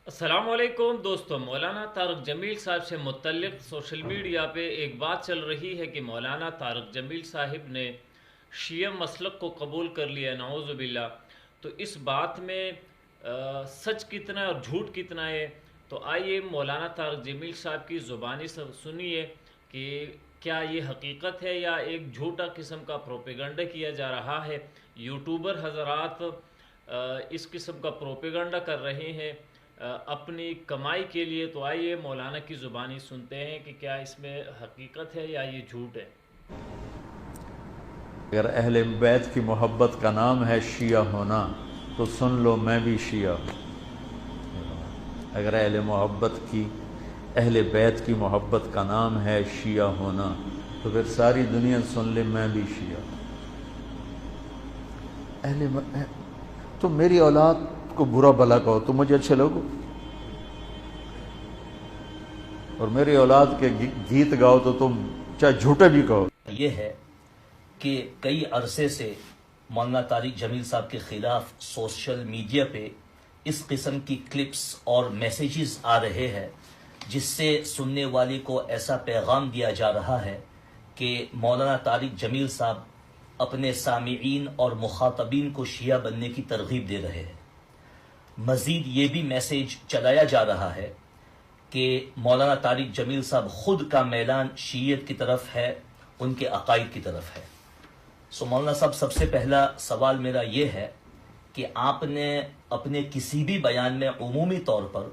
السلام علیکم دوستوں، مولانا طارق جمیل صاحب سے متعلق سوشل میڈیا پہ ایک بات چل رہی ہے کہ مولانا طارق جمیل صاحب نے شیعہ مسلک کو قبول کر لیا، نعوذ باللہ۔ تو اس بات میں سچ کتنا ہے اور جھوٹ کتنا ہے؟ تو آئیے مولانا طارق جمیل صاحب کی زبانی سنیے کہ کیا یہ حقیقت ہے یا ایک جھوٹا قسم کا پروپیگنڈا کیا جا رہا ہے۔ یوٹیوبر حضرات اس قسم کا پروپیگنڈا کر رہے ہیں اپنی کمائی کے لیے۔ تو آئیے مولانا کی زبانی سنتے ہیں کہ کیا اس میں حقیقت ہے یا یہ جھوٹ ہے۔ اگر اہل بیت کی محبت کا نام ہے شیعہ ہونا تو سن لو میں بھی شیعہ ہوں۔ اگر اہل بیت کی محبت کا نام ہے شیعہ ہونا تو پھر ساری دنیا سن لے میں بھی شیعہ ہوں۔ تم میری اولاد کو برا بھلا کہو تو مجھے اچھے لوگو، اور میری اولاد کے گیت گاؤ تو تم چاہے جھوٹے بھی کہو۔ یہ ہے کہ کئی عرصے سے مولانا طارق جمیل صاحب کے خلاف سوشل میڈیا پہ اس قسم کی کلپس اور میسیجز آ رہے ہیں جس سے سننے والے کو ایسا پیغام دیا جا رہا ہے کہ مولانا طارق جمیل صاحب اپنے سامعین اور مخاطبین کو شیعہ بننے کی ترغیب دے رہے ہیں۔ مزید یہ بھی میسیج چلایا جا رہا ہے کہ مولانا طارق جمیل صاحب خود کا میلان شیعیت کی طرف ہے، ان کے عقائد کی طرف ہے۔ مولانا صاحب، سب سے پہلا سوال میرا یہ ہے کہ آپ نے اپنے کسی بھی بیان میں عمومی طور پر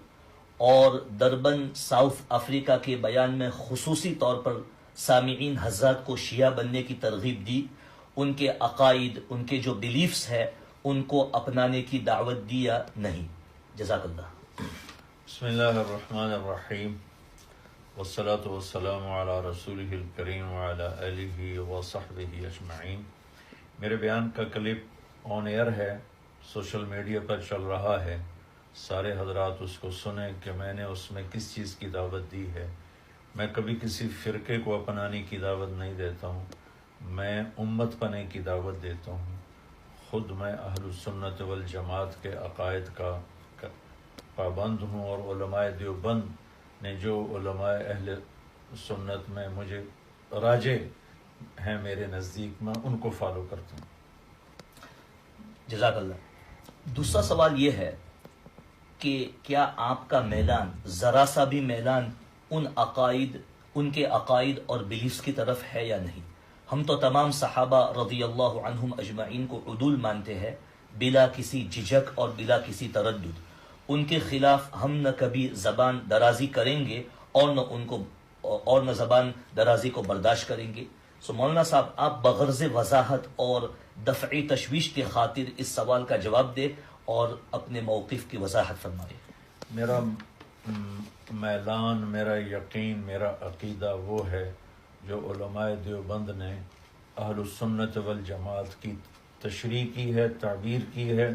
اور دربن ساؤتھ افریقہ کے بیان میں خصوصی طور پر سامعین حضرات کو شیعہ بننے کی ترغیب دی، ان کے عقائد، ان کے جو بیلیفز ہے ان کو اپنانے کی دعوت دی یا نہیں؟ جزاک اللہ۔ بسم اللہ الرحمن الرحیم، والصلاة والسلام علی رسولہ الکریم وعلی آلہ وصحبہ اجمعین۔ میرے بیان کا کلپ آن ایئر ہے، سوشل میڈیا پر چل رہا ہے، سارے حضرات اس کو سنیں کہ میں نے اس میں کس چیز کی دعوت دی ہے۔ میں کبھی کسی فرقے کو اپنانے کی دعوت نہیں دیتا ہوں، میں امت پنے کی دعوت دیتا ہوں۔ خود میں اہل السنت والجماعت کے عقائد کا پابند ہوں، اور علماء دیوبند نے جو علماء اہل سنت میں مجھے راجع ہیں میرے نزدیک، میں ان کو فالو کرتا ہوں۔ جزاک اللہ۔ دوسرا سوال یہ ہے کہ کیا آپ کا میلان ذرا سا بھی میلان ان کے عقائد اور بلیفز کی طرف ہے یا نہیں؟ ہم تو تمام صحابہ رضی اللہ عنہم اجمعین کو عدول مانتے ہیں، بلا کسی جھجک اور بلا کسی تردد۔ ان کے خلاف ہم نہ کبھی زبان درازی کریں گے اور نہ زبان درازی کو برداشت کریں گے۔ مولانا صاحب، آپ بغرض وضاحت اور دفعی تشویش کی خاطر اس سوال کا جواب دے اور اپنے موقف کی وضاحت فرمائے۔ میرا میلان، میرا یقین، میرا عقیدہ وہ ہے جو علماء دیوبند نے اہل السنت والجماعت کی تشریح کی ہے، تعبیر کی ہے۔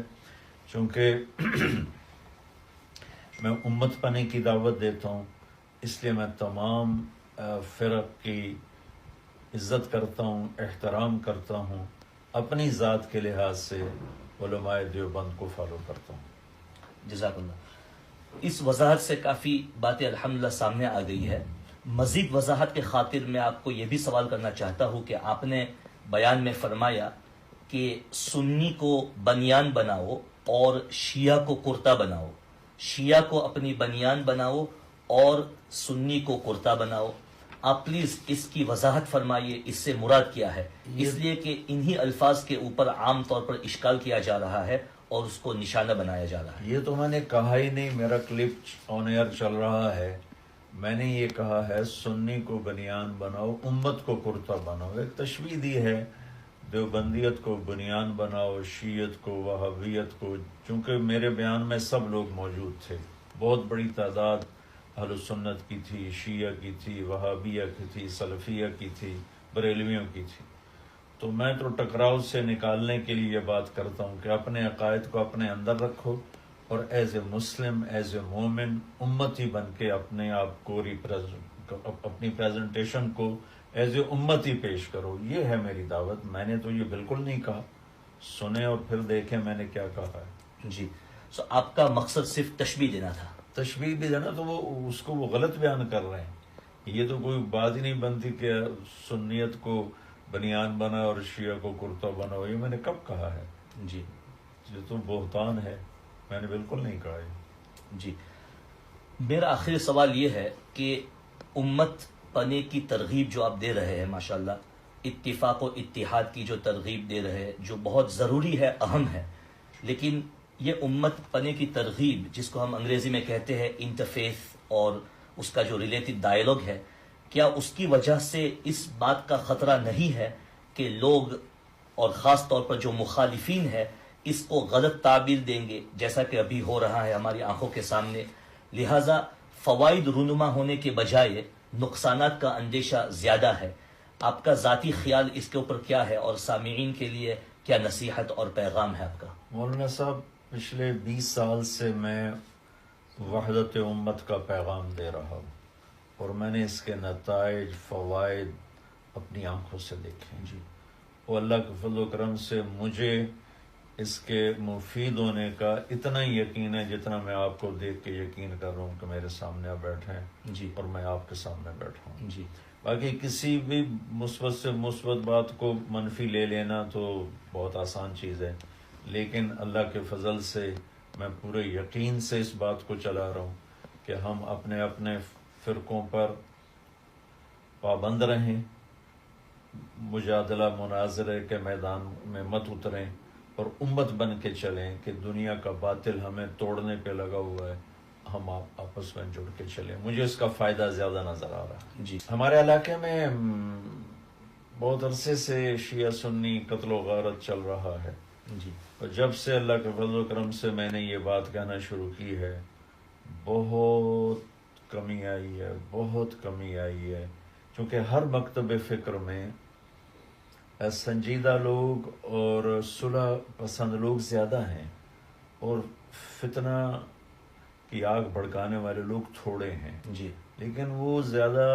چونکہ میں امت پنے کی دعوت دیتا ہوں، اس لیے میں تمام فرق کی عزت کرتا ہوں، احترام کرتا ہوں، اپنی ذات کے لحاظ سے علماء دیوبند کو فالو کرتا ہوں۔ جزاک اللہ۔ اس وضاحت سے کافی باتیں الحمدللہ سامنے آ گئی ہے۔ مزید وضاحت کے خاطر میں آپ کو یہ بھی سوال کرنا چاہتا ہوں کہ آپ نے بیان میں فرمایا کہ سنی کو بنیان بناؤ اور شیعہ کو کرتا بناؤ، شیعہ کو اپنی بنیان بناؤ اور سنی کو کرتا بناؤ۔ آپ پلیز اس کی وضاحت فرمائیے، اس سے مراد کیا ہے؟ اس لیے کہ انہی الفاظ کے اوپر عام طور پر اشکال کیا جا رہا ہے اور اس کو نشانہ بنایا جا رہا ہے۔ یہ تو میں نے کہا ہی نہیں، میرا کلپ آن ایئر چل رہا ہے۔ میں نے یہ کہا ہے سنی کو بنیان بناؤ، امت کو کرتا بناؤ۔ ایک تشبیہ دی ہے، دیوبندیت کو بنیان بناؤ، شیعت کو، وہابیت کو۔ چونکہ میرے بیان میں سب لوگ موجود تھے، بہت بڑی تعداد اہل سنت کی تھی، شیعہ کی تھی، وہابیہ کی تھی، سلفیہ کی تھی، بریلویوں کی تھی۔ تو میں تو ٹکراؤ سے نکالنے کے لیے یہ بات کرتا ہوں کہ اپنے عقائد کو اپنے اندر رکھو، اور as a Muslim, as a مومن، امتی بن کے اپنے آپ کو اپنی پریزنٹیشن کو ایز اے امتی پیش کرو۔ یہ ہے میری دعوت۔ میں نے تو یہ بالکل نہیں کہا، سنیں اور پھر دیکھیں میں نے کیا کہا ہے۔ جی، آپ کا مقصد صرف تشبیہ دینا تھا؟ تشبیہ بھی ہے نا، تو وہ اس کو وہ غلط بیان کر رہے ہیں. یہ تو کوئی بات ہی نہیں بنتی کہ سنیت کو بنیان بنا اور شیعہ کو کرتا بنا. یہ میں نے کب کہا ہے؟ جی یہ تو بہتان ہے، میں نے بالکل نہیں کہا یہ. جی، میرا آخری سوال یہ ہے کہ امت پنے کی ترغیب جو آپ دے رہے ہیں ماشاءاللہ، اتفاق و اتحاد کی جو ترغیب دے رہے ہیں، جو بہت ضروری ہے، اہم ہے، لیکن یہ امت پنے کی ترغیب جس کو ہم انگریزی میں کہتے ہیں انٹرفیث اور اس کا جو ریلیٹڈ ڈائیلاگ ہے، کیا اس کی وجہ سے اس بات کا خطرہ نہیں ہے کہ لوگ اور خاص طور پر جو مخالفین ہے اس کو غلط تعبیر دیں گے، جیسا کہ ابھی ہو رہا ہے ہماری آنکھوں کے سامنے؟ لہٰذا فوائد رونما ہونے کے بجائے نقصانات کا اندیشہ زیادہ ہے. آپ کا ذاتی خیال اس کے اوپر کیا ہے، اور سامعین کے لیے کیا نصیحت اور پیغام ہے آپ کا؟ مولانا صاحب، پچھلے 20 سال سے میں وحدت امت کا پیغام دے رہا ہوں، اور میں نے اس کے نتائج، فوائد اپنی آنکھوں سے دیکھے ہیں. جی، وہ اللہ کے فضل و کرم سے مجھے اس کے مفید ہونے کا اتنا ہی یقین ہے جتنا میں آپ کو دیکھ کے یقین کر رہا ہوں کہ میرے سامنے آپ بیٹھے ہیں جی، اور میں آپ کے سامنے بیٹھا ہوں. جی، باقی کسی بھی مثبت سے مثبت بات کو منفی لے لینا تو بہت آسان چیز ہے، لیکن اللہ کے فضل سے میں پورے یقین سے اس بات کو چلا رہا ہوں کہ ہم اپنے اپنے فرقوں پر پابند رہیں، مجادلہ مناظرے کے میدان میں مت اتریں، اور امت بن کے چلیں کہ دنیا کا باطل ہمیں توڑنے پہ لگا ہوا ہے، ہم آپس میں جڑ کے چلیں. مجھے اس کا فائدہ زیادہ نظر آ رہا ہے. جی، ہمارے علاقے میں بہت عرصے سے شیعہ سنی قتل و غارت چل رہا ہے، جی، اور جب سے اللہ کے فضل و کرم سے میں نے یہ بات کہنا شروع کی ہے، بہت کمی آئی ہے، بہت کمی آئی ہے. چونکہ ہر مکتب فکر میں سنجیدہ لوگ اور صلح پسند لوگ زیادہ ہیں، اور فتنہ کی آگ بھڑکانے والے لوگ تھوڑے ہیں. جی، لیکن وہ زیادہ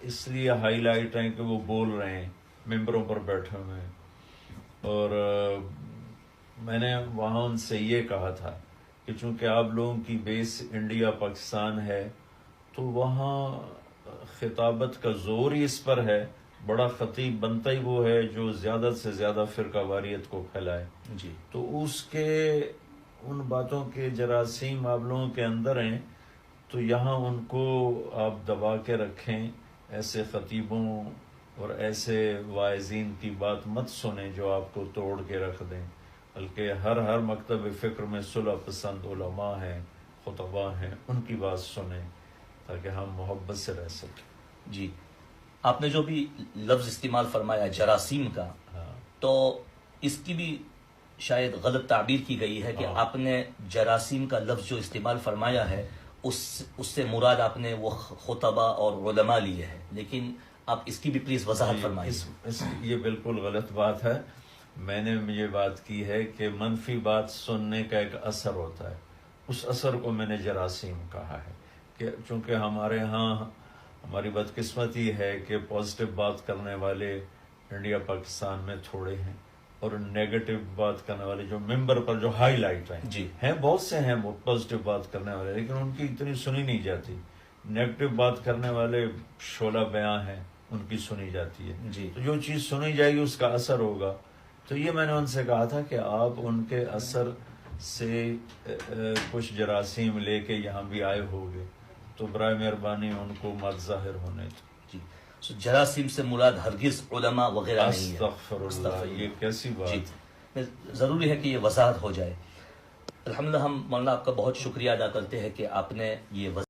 اس لیے ہائی لائٹ ہیں کہ وہ بول رہے ہیں، ممبروں پر بیٹھے ہوئے ہیں. اور میں نے وہاں ان سے یہ کہا تھا کہ چونکہ آپ لوگوں کی بیس انڈیا پاکستان ہے، تو وہاں خطابت کا زور ہی اس پر ہے. بڑا خطیب بنتا ہی وہ ہے جو زیادہ سے زیادہ فرقہ واریت کو پھیلائے. جی، تو اس کے ان باتوں کے جراثیم آپ لوگوں کے اندر ہیں، تو یہاں ان کو آپ دبا کے رکھیں. ایسے خطیبوں اور ایسے واعظین کی بات مت سنیں جو آپ کو توڑ کے رکھ دیں، بلکہ ہر مکتب فکر میں صلح پسند علماء ہیں، خطباء ہیں، ان کی بات سنیں تاکہ ہم محبت سے رہ سکیں. جی، آپ نے جو بھی لفظ استعمال فرمایا جراثیم کا، تو اس کی بھی شاید غلط تعبیر کی گئی ہے کہ آپ نے جراثیم کا لفظ جو استعمال فرمایا ہے اس سے مراد آپ نے وہ خطباء اور علماء لیے ہیں، لیکن آپ اس کی بھی پلیز وضاحت فرمائیے. یہ بالکل غلط بات ہے. میں نے یہ بات کی ہے کہ منفی بات سننے کا ایک اثر ہوتا ہے، اس اثر کو میں نے جراثیم کہا ہے. کہ چونکہ ہمارے ہاں ہماری بدقسمتی ہے کہ پازیٹیو بات کرنے والے انڈیا پاکستان میں تھوڑے ہیں، اور نیگیٹو بات کرنے والے جو ممبر پر جو ہائی لائٹ ہیں، جی، ہیں بہت سے ہیں وہ پازیٹیو بات کرنے والے، لیکن ان کی اتنی سنی نہیں جاتی. نیگیٹو بات کرنے والے شعلہ بیاں ہیں، ان کی سنی جاتی ہے. جی، تو جو چیز سنی جائے گی اس کا اثر ہوگا. تو یہ میں نے ان سے کہا تھا کہ آپ ان کے اثر سے کچھ جراثیم لے کے یہاں بھی آئے ہوگے، تو برائے مہربانی ان کو مت ظاہر ہونے دو. جی. جراثیم سے مراد ہرگز علماء وغیرہ نہیں ہے. استغفر اللہ، یہ کیسی بات. جی، ضروری ہے کہ یہ وضاحت ہو جائے. الحمدللہ ہم مولانا آپ کا بہت شکریہ ادا کرتے ہیں کہ آپ نے یہ